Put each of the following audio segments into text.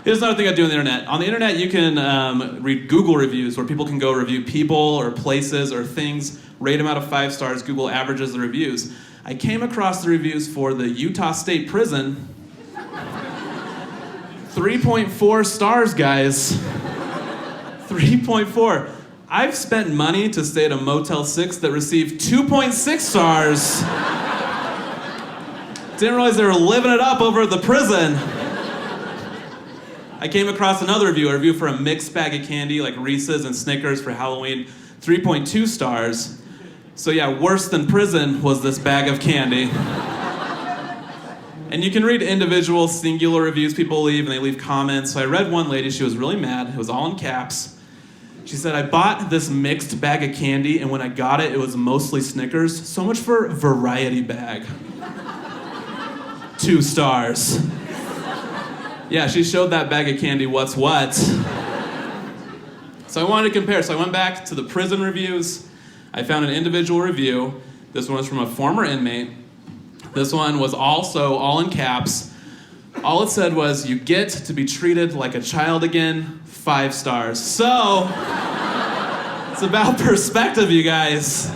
Here's another thing I do on the internet. On the internet, you can read Google reviews where people can go review people or places or things, rate them out of 5 stars. Google averages the reviews. I came across the reviews for the Utah State Prison. 3.4 stars, guys. 3.4. I've spent money to stay at a Motel 6 that received 2.6 stars. Didn't realize they were living it up over at the prison. I came across another review, a review for a mixed bag of candy like Reese's and Snickers for Halloween, 3.2 stars. So yeah, worse than prison was this bag of candy. And you can read individual singular reviews people leave, and they leave comments. So I read one lady, she was really mad, it was all in caps. She said, I bought this mixed bag of candy, and when I got it, it was mostly Snickers. So much for variety bag. 2 stars. Yeah, she showed that bag of candy what's what. So I wanted to compare. So I went back to the prison reviews. I found an individual review. This one was from a former inmate. This one was also all in caps. All it said was, you get to be treated like a child again, 5 stars. So, it's about perspective, you guys.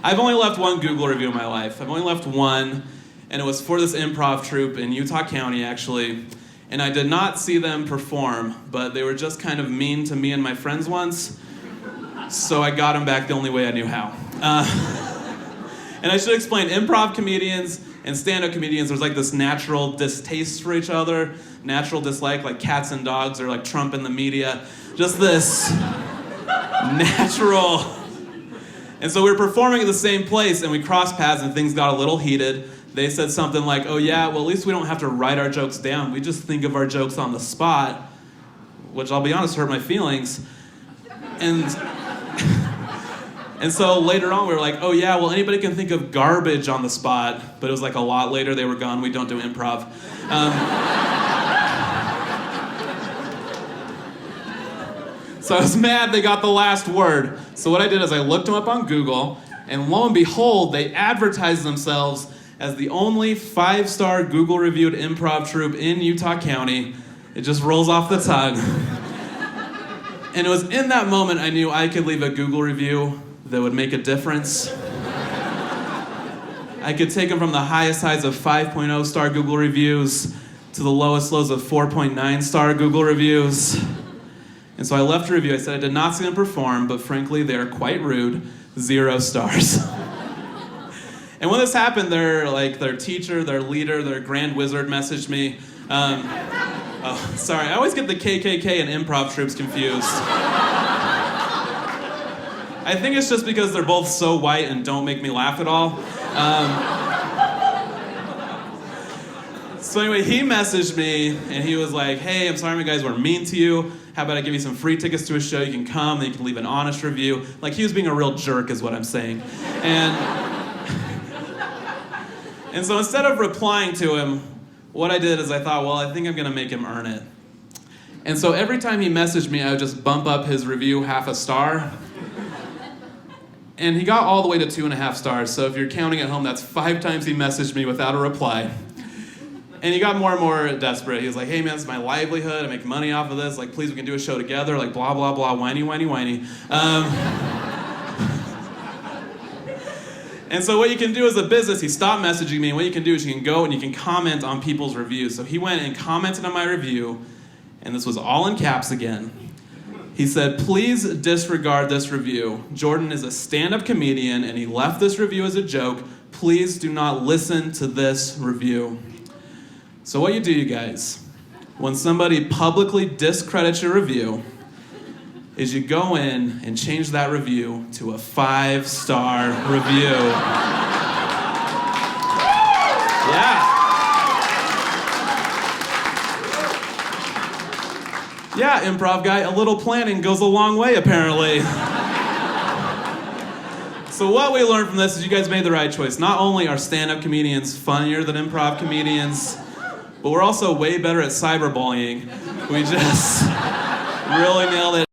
I've only left one Google review in my life. I've only left one. And it was for this improv troupe in Utah County, actually. And I did not see them perform, but they were just kind of mean to me and my friends once. So I got them back the only way I knew how. And I should explain, improv comedians and stand-up comedians, there's like this natural distaste for each other, natural dislike, like cats and dogs, or like Trump in the media. Just this natural. And so we were performing at the same place, and we crossed paths, and things got a little heated. They said something like, oh yeah, well at least we don't have to write our jokes down. We just think of our jokes on the spot, which I'll be honest, hurt my feelings. And so later on we were like, oh yeah, well anybody can think of garbage on the spot. But it was like a lot later, they were gone, we don't do improv. So I was mad they got the last word. So what I did is I looked them up on Google, and lo and behold, they advertised themselves as the only 5-star Google-reviewed improv troupe in Utah County. It just rolls off the tongue. And it was in that moment I knew I could leave a Google review that would make a difference. I could take them from the highest highs of 5.0 star Google reviews to the lowest lows of 4.9 star Google reviews. And so I left a review. I said I did not see them perform, but frankly, they are quite rude. 0 stars. And when this happened, their teacher, their leader, their grand wizard messaged me. Oh, sorry, I always get the KKK and improv troupes confused. I think it's just because they're both so white and don't make me laugh at all. So anyway, he messaged me, and he was like, hey, I'm sorry my guys were mean to you. How about I give you some free tickets to a show? You can come, then you can leave an honest review. Like, he was being a real jerk is what I'm saying. And so instead of replying to him, what I did is I thought, well, I think I'm gonna make him earn it. And so every time he messaged me, I would just bump up his review 0.5 star. And he got all the way to 2.5 stars. So if you're counting at home, that's 5 times he messaged me without a reply. And he got more and more desperate. He was like, hey man, this is my livelihood. I make money off of this. Like, please, we can do a show together. Like, blah, blah, blah, whiny, whiny, whiny. And so what you can do as a business, he stopped messaging me, and what you can do is you can go and you can comment on people's reviews. So he went and commented on my review, and this was all in caps again. He said, please disregard this review. Jordan is a stand-up comedian, and he left this review as a joke. Please do not listen to this review. So what you do, you guys, when somebody publicly discredits your review, is you go in and change that review to a 5-star review. Yeah, improv guy, a little planning goes a long way, apparently. So what we learned from this is you guys made the right choice. Not only are stand-up comedians funnier than improv comedians, but we're also way better at cyberbullying. We just really nailed it.